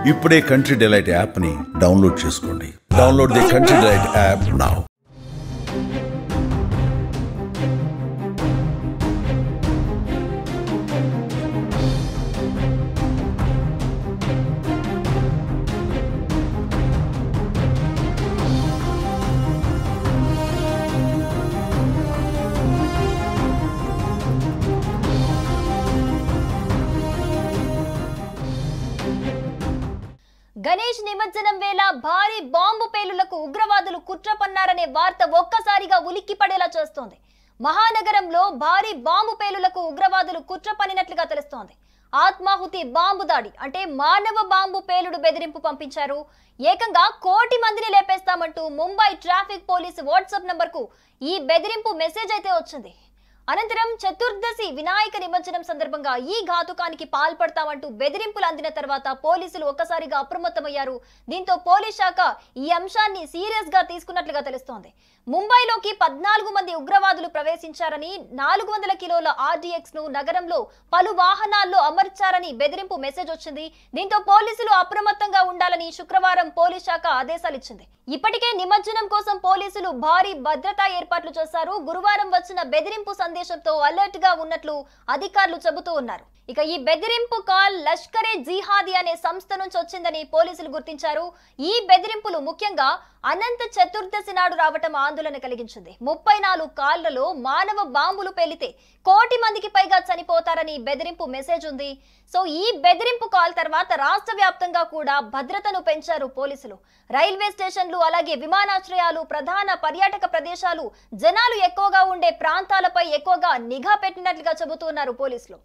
ఇప్పుడే country delight app ని download చేసుకోండి. Download the country delight app now. Ganesh నిమజ్జనం వేళ భారీ బాంబు పేలులకు ఉగ్రవాదులు కుట్ర పన్నారనే వార్త ఒక్కసారిగా ఉలిక్కిపడేలా చేస్తోంది. మహానగరంలో భారీ బాంబు పేలులకు ఉగ్రవాదులు కుట్ర పన్నినట్లుగా తెలుస్తోంది. ఆత్మాహుతి బాంబు దాడి అంటే మానవ బాంబు పేలుడు బెదిరింపు పంపించారు. ఏకంగా 1 కోటి మందిని లేపేస్తామంటూ ముంబై ట్రాఫిక్ పోలీసు వాట్సాప్ నంబర్కు ఈ బెదిరింపు మెసేజ్ అయితే వచ్చింది. అనంతరం చతుర్దశి వినాయక నిమజ్జనం సందర్భంగా ఈ ఘాతుకానికి పాల్పడతామంటూ బెదిరింపులు అందిన తర్వాత పోలీసులు ఒక్కసారిగా అప్రమత్తమయ్యారు. దీంతో పోలీస్ శాఖ ఈ అంశాన్ని సీరియస్ గా తీసుకున్నట్లుగా తెలుస్తోంది. ముంబైలోకి 14 మంది ఉగ్రవాదులు ప్రవేశించారని, 400 కిలోల ఆర్డీఎక్స్ ను నగరంలో పలు వాహనాల్లో అమర్చారని బెదిరింపు మెసేజ్ వచ్చింది. దీంతో పోలీసులు అప్రమత్తంగా ఉండాలని శుక్రవారం పోలీస్ శాఖ ఆదేశాలిచ్చింది. ఇప్పటికే నిమజ్జనం కోసం పోలీసులు భారీ భద్రతా ఏర్పాట్లు చేశారు. గురువారం వచ్చిన బెదిరింపు సందేశంతో అలర్ట్ గా ఉన్నట్లు అధికారులు చెబుతూ ఉన్నారు. ఇక ఈ బెదిరింపు కాల్ లష్కరే జిహాదీ అనే సంస్థ నుంచి వచ్చిందని పోలీసులు గుర్తించారు. ఈ బెదిరింపులు ముఖ్యంగా అనంత చతుర్దశి నాడు రావటం ఆందోళన కలిగించింది. 34 కాళ్లలో మానవ బాంబులు పేలితే 1 కోటి మందికి పైగా చనిపోతారని బెదిరింపు మెసేజ్ ఉంది. సో ఈ బెదిరింపు కాల్ తర్వాత రాష్ట్ర వ్యాప్తంగా కూడా భద్రతను పెంచారు పోలీసులు. రైల్వే స్టేషన్లు, అలాగే విమానాశ్రయాలు, ప్రధాన పర్యాటక ప్రదేశాలు, జనాలు ఎక్కువగా ఉండే ప్రాంతాలపై ఎక్కువగా నిఘా పెట్టినట్లుగా చెబుతున్నారు పోలీసులు.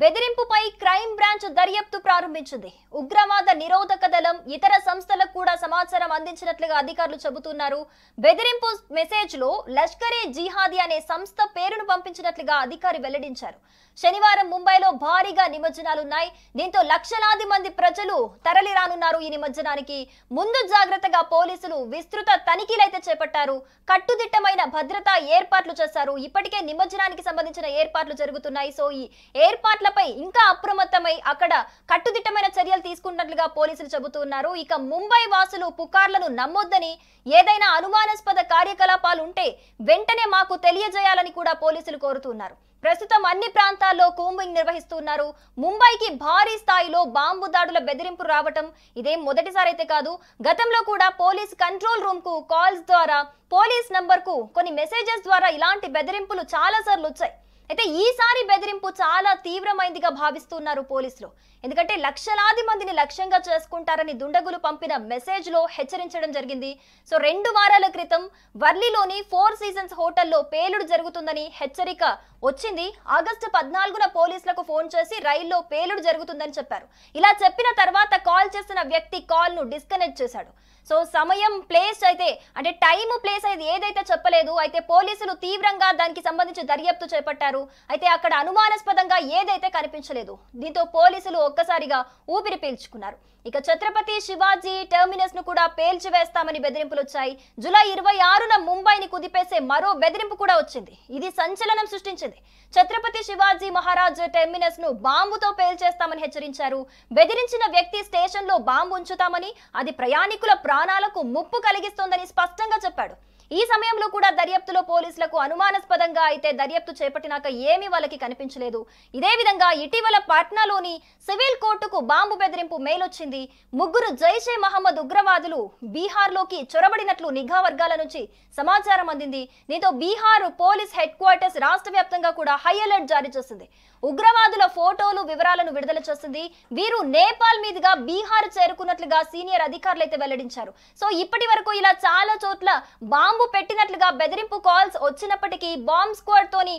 బెదిరింపుపై క్రైమ్ బ్రాంచ్ దర్యాప్తు ప్రారంభించింది. ఉగ్రవాద నిరోధక దళం, ఇతర సంస్థలకు కూడా సమాచారం అందించినట్లుగా అధికారులు చెబుతున్నారు. బెదిరింపు మెసేజ్ లో లష్కరే జిహాదీ అనే సంస్థ పేరును పంపించినట్లుగా అధికారి వెల్లడించారు. శనివారం ముంబైలో భారీగా నిమజ్జనాలున్నాయి. దీంతో లక్షలాది మంది ప్రజలు తరలి రానున్నారు. ఈ నిమజ్జనానికి ముందు జాగ్రత్తగా పోలీసులు విస్తృత తనిఖీలైతే చేపట్టారు. కట్టుదిట్టమైన భద్రతా ఏర్పాట్లు చేశారు. ఇప్పటికే నిమజ్జనానికి సంబంధించిన ఏర్పాట్లు జరుగుతున్నాయి. సో ఈ ఏర్పాట్లపై ఇంకా అప్రమత్తమై అక్కడ కట్టుదిట్టమైన చర్యలు తీసుకున్నట్లుగా పోలీసులు చెబుతున్నారు. ఇక ముంబై వాసులు పుకార్లను నమ్మొద్దని, ఏదైనా అనుమానాస్పద కార్యకలాపాలు ఉంటే వెంటనే మాకు తెలియజేయాలని కూడా పోలీసులు కోరుతున్నారు. ప్రస్తుతం అన్ని ప్రాంతాల్లో కూంబింగ్ నిర్వహిస్తున్నారు. ముంబైకి భారీ స్థాయిలో బాంబు దాడుల బెదిరింపు రావటం ఇదేం మొదటిసారి అయితే కాదు. గతంలో కూడా పోలీస్ కంట్రోల్ రూమ్ కు కాల్స్ ద్వారా, పోలీస్ నంబర్ కు కొన్ని మెసేజెస్ ద్వారా ఇలాంటి బెదిరింపులు చాలా సార్లు వచ్చాయి. అయితే ఈసారి బెదిరింపు చాలా తీవ్రమైందిగా భావిస్తున్నారు పోలీసులు. ఎందుకంటే లక్షలాది మందిని లక్ష్యంగా చేసుకుంటారని దుండగులు పంపిన మెసేజ్ లో హెచ్చరించడం జరిగింది. సో 2 వారాల క్రితం వర్లీలోని 4 సీజన్స్ హోటల్లో పేలుడు జరుగుతుందని హెచ్చరిక వచ్చింది. ఆగస్టు 14న పోలీసులకు ఫోన్ చేసి రైల్లో పేలుడు జరుగుతుందని చెప్పారు. ఇలా చెప్పిన తర్వాత కాల్ చేసిన వ్యక్తి కాల్ ను డిస్కనెక్ట్ చేశాడు. సో సమయం, ప్లేస్ అయితే అంటే టైము, ప్లేస్ అయితే ఏదైతే చెప్పలేదు. అయితే పోలీసులు తీవ్రంగా దానికి సంబంధించి దర్యాప్తు చేపట్టారు. అయితే అక్కడ అనుమానాస్పదంగా ఏదైతే కనిపించలేదు. దీంతో పోలీసులు ఒక్కసారిగా ఊపిరి పీల్చుకున్నారు. ఇక ఛత్రపతి శివాజీ టెర్మినస్ ను కూడా పేల్చివేస్తామని బెదిరింపులు వచ్చాయి. జూలై 26న ముంబైని కుదిపేసే మరో బెదిరింపు కూడా వచ్చింది. ఇది సంచలనం సృష్టించింది. ఛత్రపతి శివాజీ మహారాజ్ టెర్మినస్ ను బాంబుతో పేల్చేస్తామని హెచ్చరించారు. బెదిరించిన వ్యక్తి స్టేషన్ లో బాంబు ఉంచుతామని, అది ప్రయాణికుల ప్రాణాలకు ముప్పు కలిగిస్తోందని స్పష్టంగా చెప్పాడు. ఈ సమయంలో కూడా దర్యాప్తులో పోలీసులకు అనుమానాస్పదంగా అయితే దర్యాప్తు చేపట్టినాక ఏమీ వాళ్ళకి కనిపించలేదు. ఇదే విధంగా ఇటీవల పాట్నాలోని సివిల్ కోర్టుకు బాంబు బెదిరింపు మెయిల్ వచ్చింది. 3 జైషే మహమ్మద్ ఉగ్రవాదులు బీహార్లోకి చొరబడినట్లు నిఘా వర్గాల నుంచి సమాచారం అందింది. దీంతో బీహార్ పోలీస్ హెడ్ క్వార్టర్స్ రాష్ట్ర వ్యాప్తంగా కూడా హై అలర్ట్ జారీ చేసింది. ఉగ్రవాదుల ఫోటోలు, వివరాలను విడుదల చేసింది. వీరు నేపాల్ మీదుగా బీహార్ చేరుకున్నట్లుగా సీనియర్ అధికారులు అయితే వెల్లడించారు. సో ఇప్పటి వరకు ఇలా చాలా చోట్ల బాంబు పెట్టినట్లుగా బెదిరింపు కాల్స్ వచ్చినప్పటికీ బాంబ్ స్క్వాడ్ తోని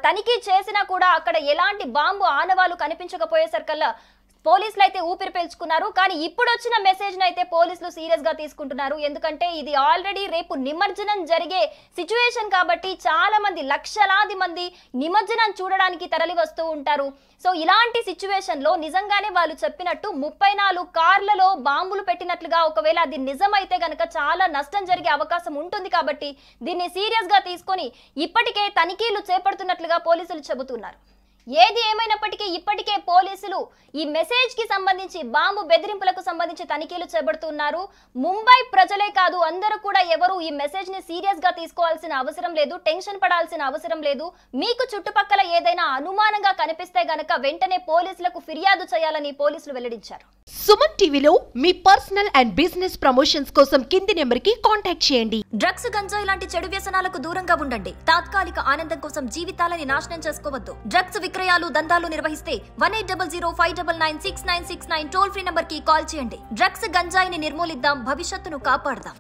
తనిఖీ చేసినా కూడా అక్కడ ఎలాంటి బాంబు ఆనవాలు కనిపించకపోయేసరికల్లా పోలీసులు అయితే ఊపిరి పీల్చుకున్నారు. కానీ ఇప్పుడు వచ్చిన మెసేజ్ ని అయితే పోలీసులు సీరియస్ గా తీసుకుంటున్నారు. ఎందుకంటే ఇది ఆల్రెడీ రేపు నిమజ్జనం జరిగే సిచ్యువేషన్ కాబట్టి చాలా మంది, లక్షలాది మంది నిమజ్జనం చూడడానికి తరలి వస్తూ ఉంటారు. సో ఇలాంటి సిచ్యువేషన్ లో నిజంగానే వాళ్ళు చెప్పినట్టు 34 కార్లలో బాంబులు పెట్టినట్లుగా ఒకవేళ అది నిజమైతే గనక చాలా నష్టం జరిగే అవకాశం ఉంటుంది. కాబట్టి దీన్ని సీరియస్ గా తీసుకొని ఇప్పటికే తనిఖీలు చేపడుతున్నట్లుగా పోలీసులు చెబుతున్నారు. ఏది ఏమైనప్పటికీ ఇప్పటికే పోలీసులు ఈ మెసేజ్ కి సంబంధించి బాంబు బెదిరింపులకు సంబంధించి తనిఖీలు చేపడుతున్నారు. ముంబై ప్రజలే కాదు, అందరూ కూడా ఎవరు ఈ మెసేజ్ ని సీరియస్ గా తీసుకోవాల్సిన అవసరం లేదు, టెన్షన్ పడాల్సిన అవసరం లేదు. మీకు చుట్టుపక్కల ఏదైనా అనుమానంగా కనిపిస్తే గనక వెంటనే పోలీసులకు ఫిర్యాదు చేయాలని పోలీసులు వెల్లడించారు. సుమన్ టీవీలో మీ పర్సనల్ అండ్ బిజినెస్ ప్రమోషన్స్ కోసం కింది నెంబర్ కి కాంటాక్ట్ చేయండి. డ్రగ్స్, గంజాయి లాంటి చెడు వ్యసనాలకు దూరంగా ఉండండి. తాత్కాలిక ఆనందం కోసం జీవితాలని నాశనం చేసుకోవద్దు. డ్రగ్స్ విక్రయాలు, దందాలు నిర్వహిస్తే 180059996969 టోల్ ఫ్రీ నంబర్ కి కాల్ చేయండి. డ్రగ్స్, గంజాయిని నిర్మూలిద్దాం, భవిష్యత్తును కాపాడదాం.